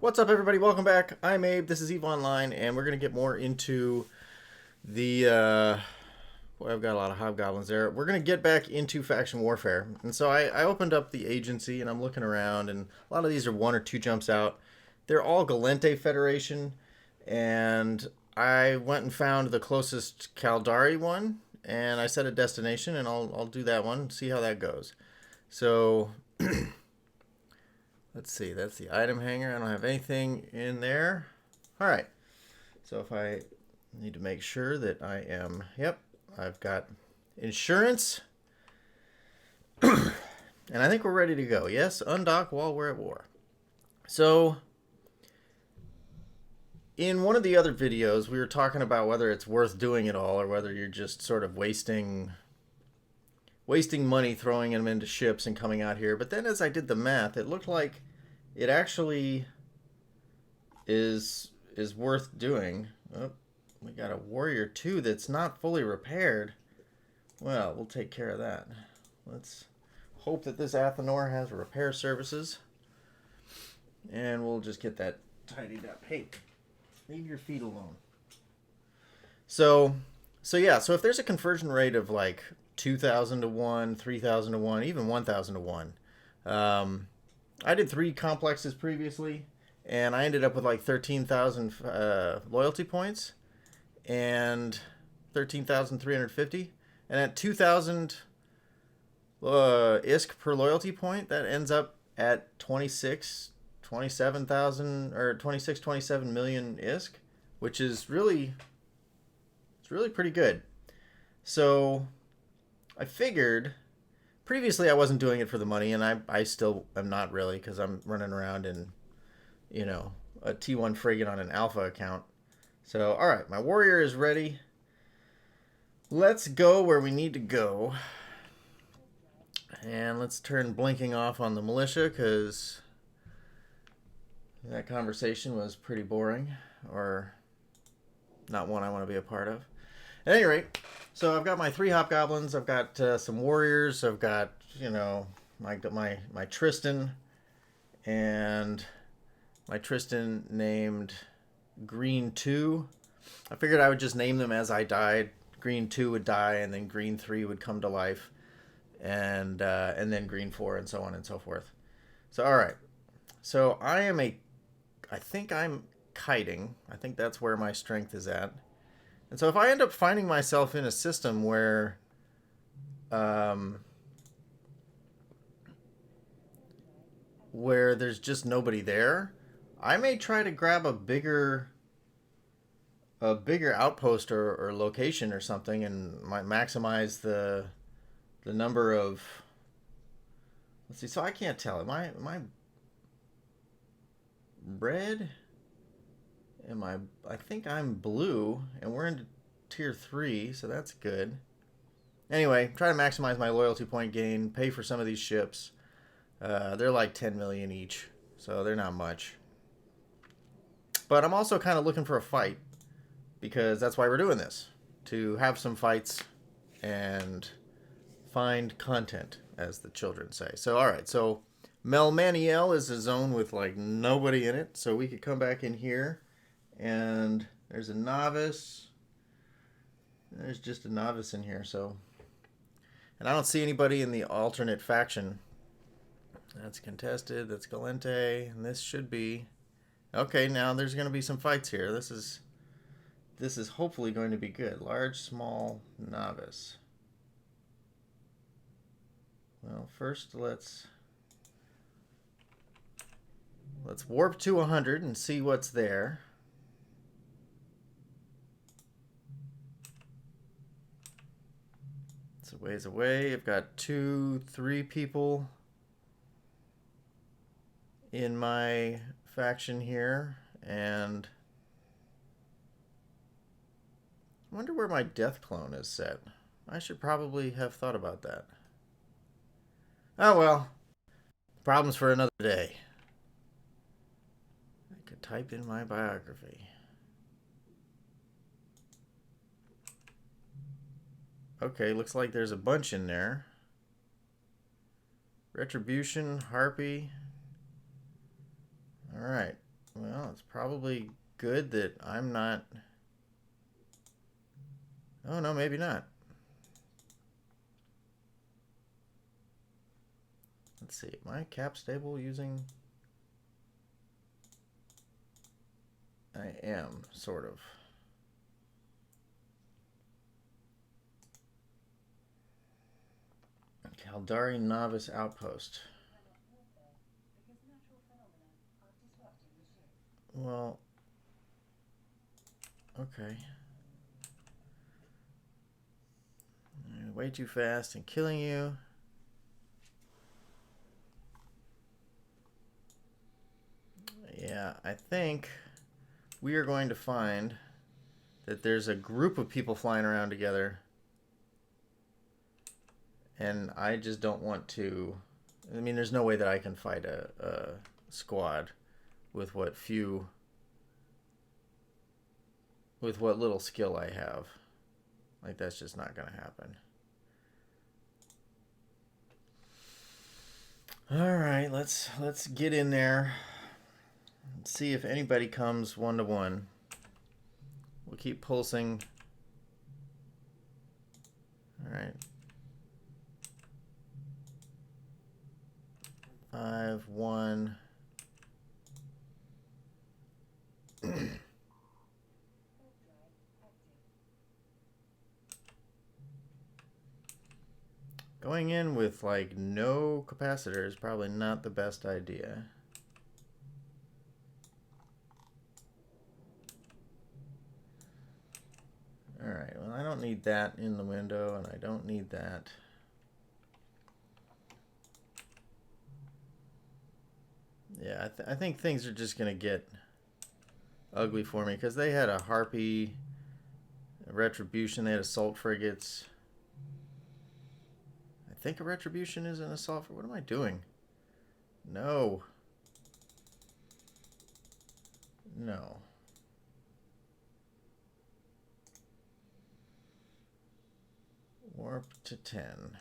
What's up, everybody? Welcome back. I'm Abe. This is EVE Online, and we're going to get more into the. Boy, I've got a lot of hobgoblins there. We're going to get back into faction warfare. And so I opened up the agency, and I'm looking around, and a lot of these are one or two jumps out. They're all Galente Federation, and I went and found the closest Caldari one, and I set a destination, and I'll do that one, see how that goes. So. Let's see, that's the item hanger. I don't have anything in there. All right. So if I need to make sure that I am, yep, I've got insurance. And I think we're ready to go. Yes, undock while we're at war. So in one of the other videos, we were talking about whether it's worth doing it all or whether you're just sort of wasting money throwing them into ships and coming out here. But then as I did the math, it looked like it actually is worth doing. Oh, we got a warrior 2 that's not fully repaired. Well, we'll take care of that. Let's hope that this Athenor has repair services. And we'll just get that tidied up. Hey, leave your feet alone. So yeah, so if there's a conversion rate of like 2,000 to 1, 3,000 to 1, even 1,000 to 1. I did 3 complexes previously, and I ended up with like 13,000 loyalty points and 13,350. And at 2,000 ISK per loyalty point, that ends up at 27,000 or 27 million ISK, which is really, it's really pretty good. So I figured previously I wasn't doing it for the money, and I still am not really, because I'm running around in, a T1 frigate on an alpha account. So, all right, my warrior is ready. Let's go where we need to go. And let's turn blinking off on the militia, because that conversation was pretty boring, or not one I want to be a part of. At any rate, so I've got my 3 hobgoblins. I've got some warriors. I've got my Tristan, and my Tristan named Green 2. I figured I would just name them as I died. Green 2 would die, and then Green 3 would come to life, and then Green 4, and so on and so forth. So all right, so I think I'm kiting. I think that's where my strength is at. And so if I end up finding myself in a system where there's just nobody there, I may try to grab a bigger outpost or location or something, and might maximize the number of. Let's see. So I can't tell. Am I red? I think I'm blue, and we're into tier 3, so that's good. Anyway, try to maximize my loyalty point gain, pay for some of these ships. They're like 10 million each, so they're not much. But I'm also kind of looking for a fight, because that's why we're doing this, to have some fights and find content, as the children say. So, all right, so Melmaniel is a zone with like nobody in it, so we could come back in here. And there's a novice. There's just a novice in here, so. And I don't see anybody in the alternate faction. That's contested. That's Galente. And this should be. Okay, now there's going to be some fights here. This is hopefully going to be good. Large, small, novice. Well, first let's warp to 100 and see what's there. It's a ways away. I've got 2, 3 people in my faction here, and I wonder where my death clone is set. I should probably have thought about that. Oh well, problems for another day. I could type in my biography. Okay, looks like there's a bunch in there. Retribution, Harpy. All right. Well, it's probably good that I'm not... Oh, no, maybe not. Let's see. Am I cap stable using... I am, sort of. Caldari Novice Outpost. Well, okay. Way too fast and killing you. Yeah, I think we are going to find that there's a group of people flying around together. And I just don't want to... I mean, there's no way that I can fight a squad with what few... with what little skill I have. Like, that's just not going to happen. Alright, let's get in there. Let's see if anybody comes 1-to-1. We'll keep pulsing. Alright. 5, 1. Going in with like no capacitor is probably not the best idea. Alright, well, I don't need that in the window, and I don't need that. Yeah, I think things are just going to get ugly for me, because they had a Harpy, a Retribution, they had assault frigates. I think a Retribution is an assault frigate. What am I doing? No. No. Warp to 10.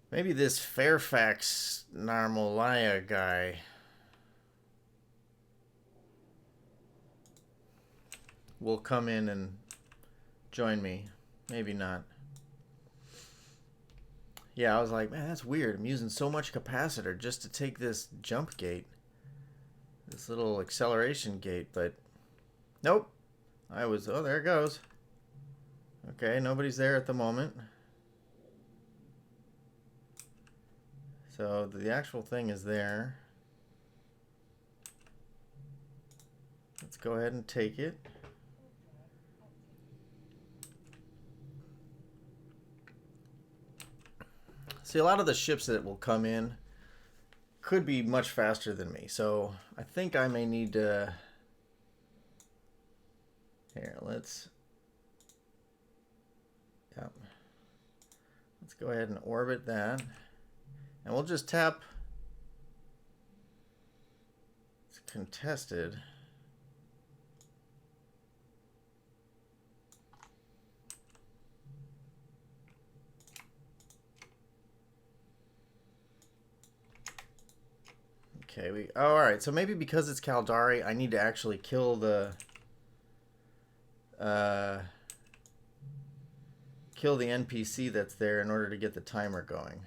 Maybe this Fairfax Narmalaya guy will come in and join me. Maybe not. Yeah, I was like, man, that's weird. I'm using so much capacitor just to take this jump gate. This little acceleration gate, but nope. Oh, there it goes. Okay, nobody's there at the moment. So the actual thing is there. Let's go ahead and take it. See, a lot of the ships that will come in could be much faster than me. So I think I may need to... Here, let's go ahead and orbit that. And we'll just tap. It's contested. Okay, oh, all right. So maybe because it's Caldari, I need to actually kill the NPC that's there in order to get the timer going.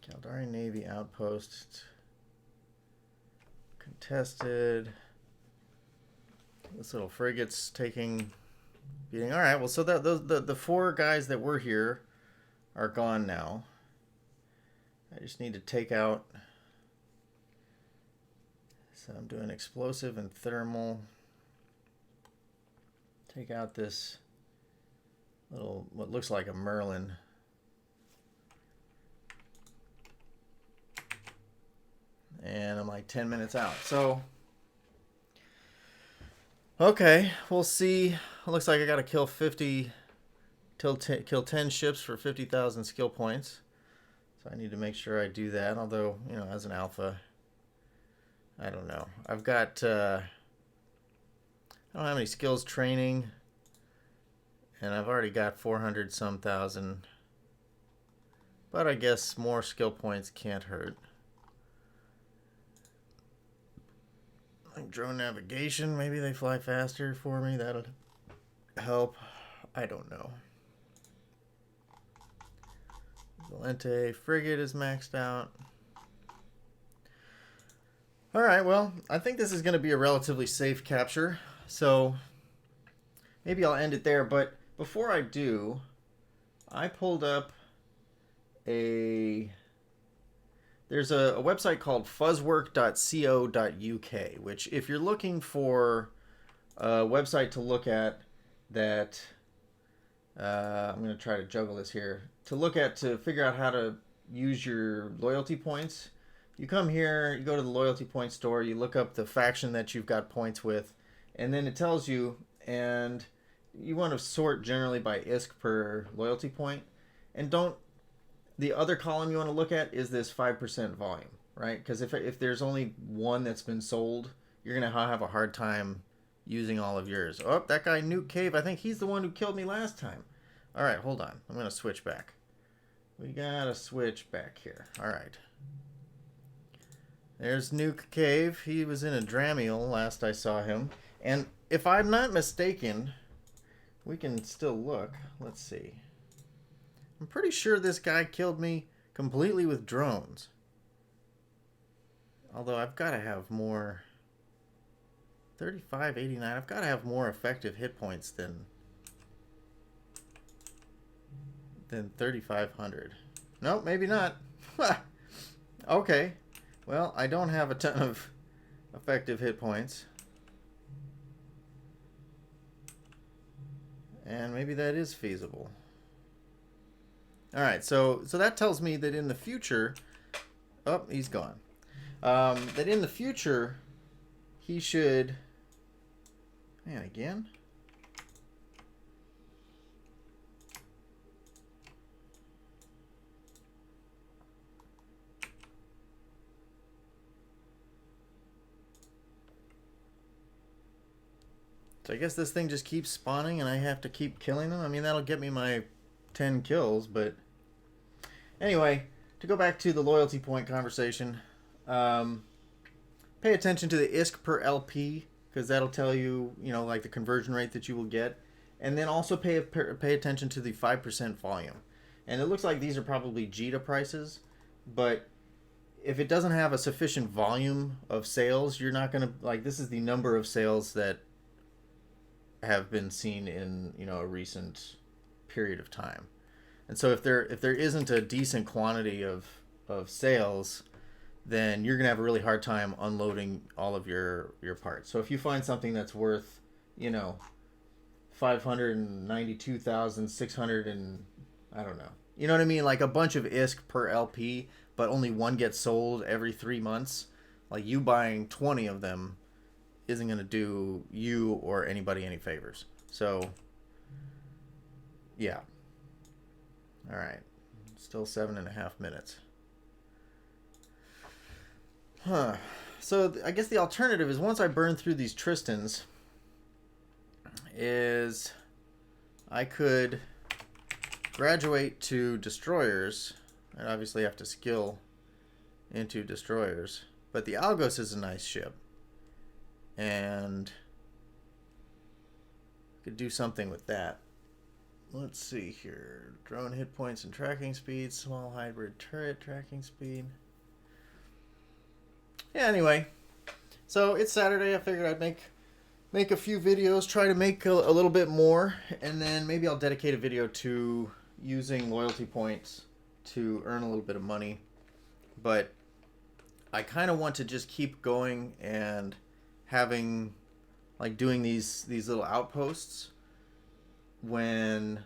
Caldari Navy Outpost. Contested. This little frigate's taking beating. All right, well, so that the 4 guys that were here are gone now. I just need to take out. So I'm doing explosive and thermal. Take out this little, what looks like a Merlin. And I'm like 10 minutes out. So, okay, we'll see. It looks like I got to kill 50, kill 10 ships for 50,000 skill points. So I need to make sure I do that. Although, you know, as an alpha, I don't know. I've got, I don't have any skills training. And I've already got 400 some thousand But I guess more skill points can't hurt. Like drone navigation, maybe they fly faster for me. That'll help. I don't know. Valente frigate is maxed out. Alright, well, I think this is going to be a relatively safe capture. So maybe I'll end it there. But before I do, I pulled up there's a website called fuzzwork.co.uk, which if you're looking for a website to look at that, I'm going to try to juggle this here, to figure out how to use your loyalty points, you come here, you go to the loyalty point store, you look up the faction that you've got points with, and then it tells you, and you want to sort generally by ISK per loyalty point, and the other column you want to look at is this 5% volume, right? Because if there's only one that's been sold, you're going to have a hard time using all of yours. Oh, that guy Nuke Cave, I think he's the one who killed me last time. All right, hold on. I'm going to switch back. We got to switch back here. All right. There's Nuke Cave. He was in a Dramiel last I saw him. And if I'm not mistaken, we can still look. Let's see. I'm pretty sure this guy killed me completely with drones. Although I've got to have more... 3589. I've got to have more effective hit points than 3,500. Nope, maybe not. Okay. Well, I don't have a ton of effective hit points. And maybe that is feasible. Alright, so that tells me that in the future... Oh, he's gone. That in the future, he should... Man, again? So I guess this thing just keeps spawning and I have to keep killing them? I mean, that'll get me my 10 kills, but... Anyway, to go back to the loyalty point conversation, pay attention to the ISK per LP, because that'll tell you, like the conversion rate that you will get. And then also pay attention to the 5% volume. And it looks like these are probably JITA prices, but if it doesn't have a sufficient volume of sales, you're not going to, this is the number of sales that have been seen in, a recent period of time. And so if there isn't a decent quantity of sales, then you're going to have a really hard time unloading all of your parts. So if you find something that's worth, 592,600 and I don't know. You know what I mean? Like a bunch of ISK per LP, but only one gets sold every 3 months. Like you buying 20 of them isn't going to do you or anybody any favors. So, yeah. All right. Still 7.5 minutes. Huh. So I guess the alternative is once I burn through these Tristans, is I could graduate to destroyers. I obviously have to skill into destroyers. But the Algos is a nice ship. And could do something with that. Let's see here. Drone hit points and tracking speed. Small hybrid turret tracking speed. Yeah, anyway. So it's Saturday. I figured I'd make a few videos. Try to make a little bit more. And then maybe I'll dedicate a video to using loyalty points to earn a little bit of money. But I kind of want to just keep going and having doing these little outposts when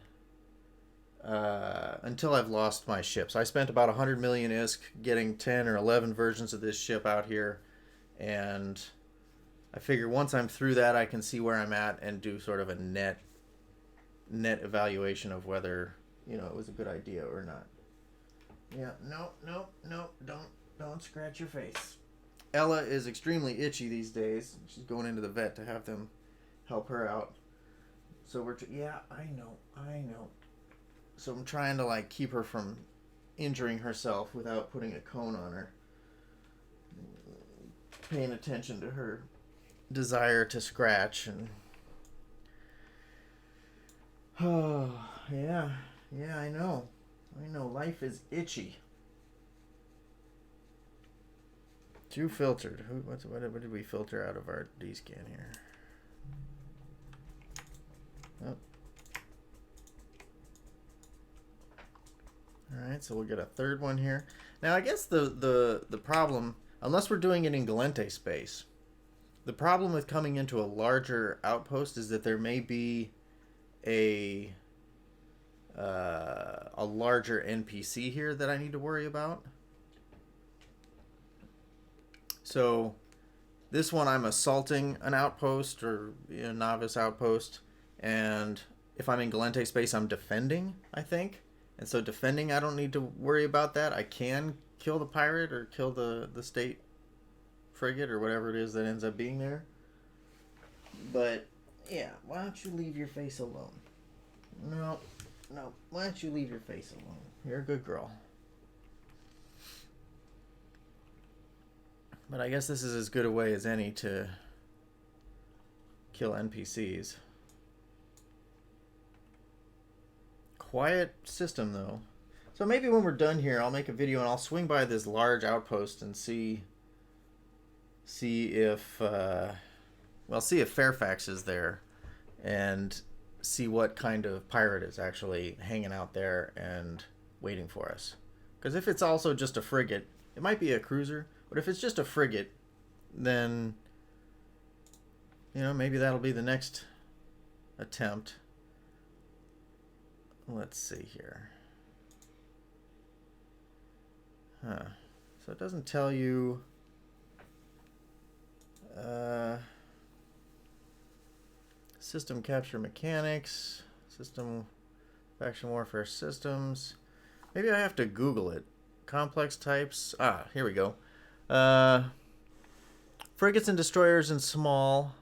until I've lost my ships. I spent about 100 million ISK getting 10 or 11 versions of this ship out here, and I figure once I'm through that I can see where I'm at and do sort of a net evaluation of whether it was a good idea or not. Yeah, no, don't scratch your face. Ella is extremely itchy these days. She's going into the vet to have them help her out. So yeah, I know. So I'm trying to keep her from injuring herself without putting a cone on her. Paying attention to her desire to scratch and oh yeah, I know, life is itchy. Too filtered. What did we filter out of our D-scan here? Oh. Alright, so we'll get a third one here. Now I guess the problem, unless we're doing it in Galente space, the problem with coming into a larger outpost is that there may be a larger NPC here that I need to worry about. So this one I'm assaulting an outpost or a novice outpost, and if I'm in Galente space I'm defending, I think. And so defending, I don't need to worry about that. I can kill the pirate or kill the state frigate or whatever it is that ends up being there. But yeah, why don't you leave your face alone? No, why don't you leave your face alone? You're a good girl. But I guess this is as good a way as any to kill NPCs. Quiet system though. So maybe when we're done here I'll make a video and I'll swing by this large outpost and see if Fairfax is there and see what kind of pirate is actually hanging out there and waiting for us. Because if it's also just a frigate, it might be a cruiser, but if it's just a frigate, then maybe that'll be the next attempt. Let's see here. So it doesn't tell you system capture mechanics, system faction warfare systems. Maybe I have to Google it. Complex types. Here we go. Frigates and destroyers and small.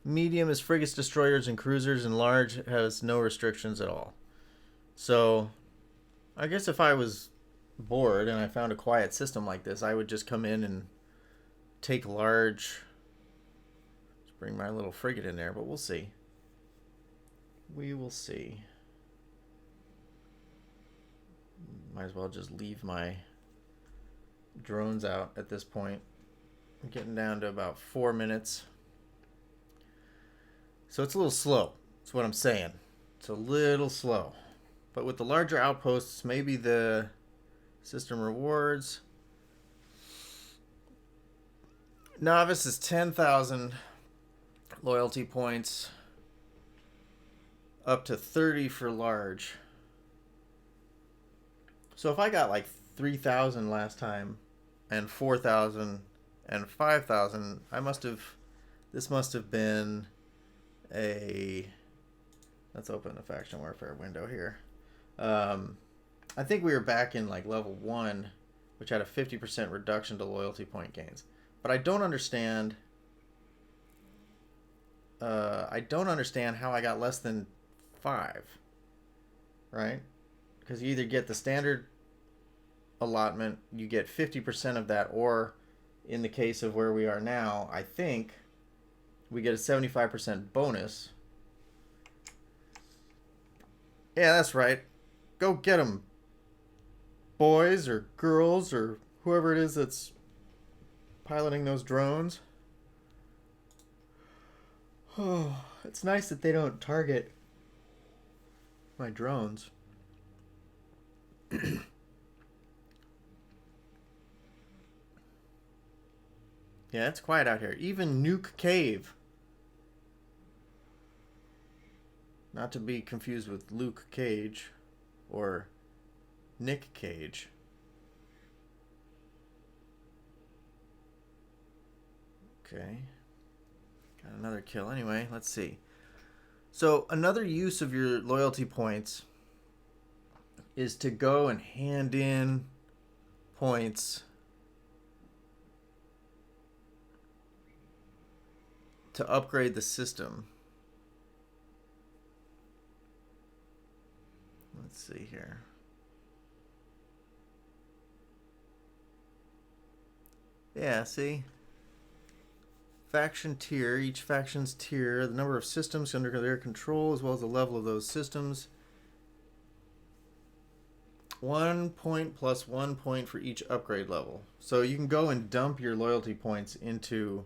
Medium is frigates, destroyers, and cruisers, and large has no restrictions at all. So, I guess if I was bored and I found a quiet system like this, I would just come in and take large. Let's bring my little frigate in there, but we'll see. We will see. Might as well just leave my drones out at this point. I'm getting down to about 4 minutes. So it's a little slow. That's what I'm saying. It's a little slow. But with the larger outposts, maybe the system rewards. Novice is 10,000 loyalty points. Up to 30 for large. So if I got like 3,000 last time and 4,000 and 5,000, this must have been let's open the faction warfare window here. I think we were back in like level 1, which had a 50% reduction to loyalty point gains. But I don't understand how I got less than 5, right? Because you either get the standard allotment, you get 50% of that, or in the case of where we are now, I think we get a 75% bonus. Yeah, that's right. Go get them, boys or girls or whoever it is that's piloting those drones. Oh, it's nice that they don't target my drones. Yeah, it's quiet out here. Even Nuke Cave. Not to be confused with Luke Cage or Nick Cage. Okay. Got another kill. Anyway, let's see. So another use of your loyalty points is to go and hand in points to upgrade the system. Let's see here. Yeah, see? Faction tier. Each faction's tier. The number of systems under their control as well as the level of those systems. 1 point plus 1 point for each upgrade level. So you can go and dump your loyalty points into...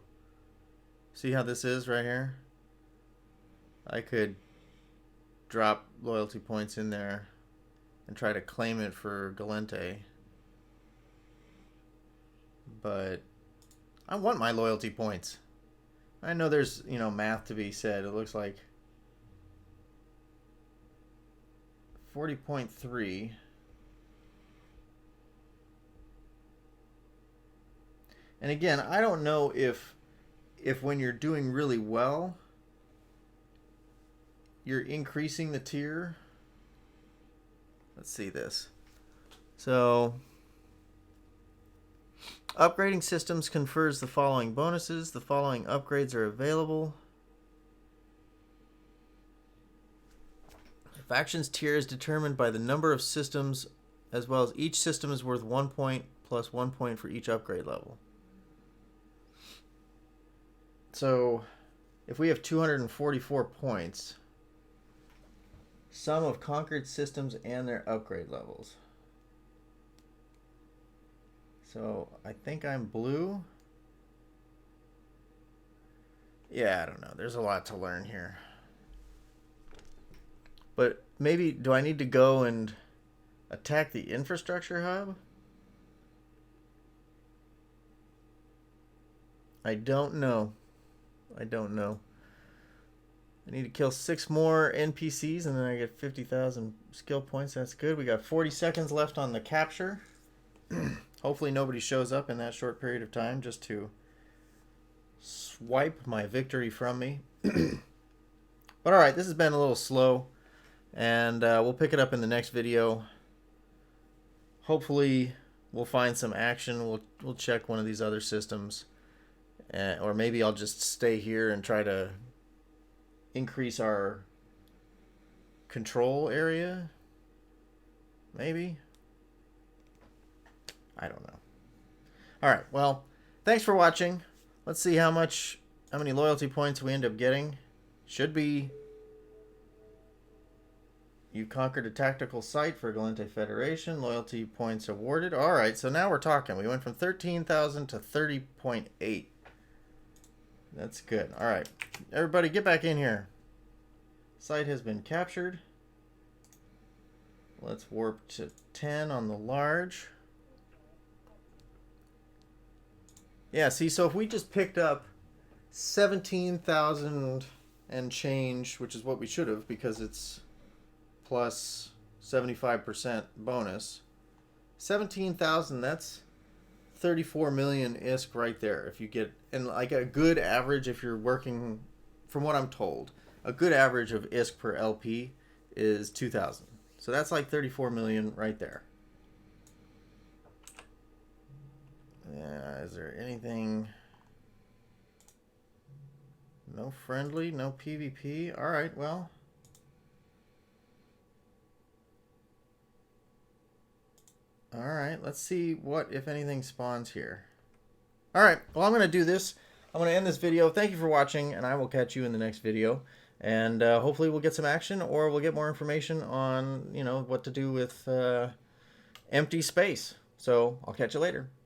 See how this is right here? I could drop loyalty points in there and try to claim it for Galente. But I want my loyalty points. I know there's, you know, math to be said. It looks like 40.3. And again, I don't know if when you're doing really well, you're increasing the tier. Let's see this. So, upgrading systems confers the following bonuses. The following upgrades are available. Factions tier is determined by the number of systems, as well as each system is worth 1 point plus 1 point for each upgrade level. So, if we have 244 points, sum of conquered systems and their upgrade levels. So, I think I'm blue. Yeah, I don't know. There's a lot to learn here. But maybe, do I need to go and attack the infrastructure hub? I don't know. I don't know. I need to kill 6 more NPCs and then I get 50,000 skill points. That's good. We got 40 seconds left on the capture. Hopefully nobody shows up in that short period of time just to swipe my victory from me. But alright, this has been a little slow. And we'll pick it up in the next video. Hopefully we'll find some action. We'll check one of these other systems. Or maybe I'll just stay here and try to increase our control area. Maybe. I don't know. Alright, well, thanks for watching. Let's see how many loyalty points we end up getting. Should be... You conquered a tactical site for Galente Federation. Loyalty points awarded. Alright, so now we're talking. We went from 13,000 to 30.8. That's good. Alright. Everybody get back in here. Site has been captured. Let's warp to 10 on the large. Yeah, see, so if we just picked up 17,000 and change, which is what we should have because it's plus 75% bonus. 17,000, that's 34 million ISK right there. If you get, and like a good average, if you're working, from what I'm told, a good average of ISK per LP is 2,000. So that's like 34 million right there. Is there anything? No friendly, no PvP. All right, well. All right, let's see what, if anything, spawns here. All right, well, I'm going to do this. I'm going to end this video. Thank you for watching, and I will catch you in the next video. And hopefully we'll get some action, or we'll get more information on, you know, what to do with empty space. So I'll catch you later.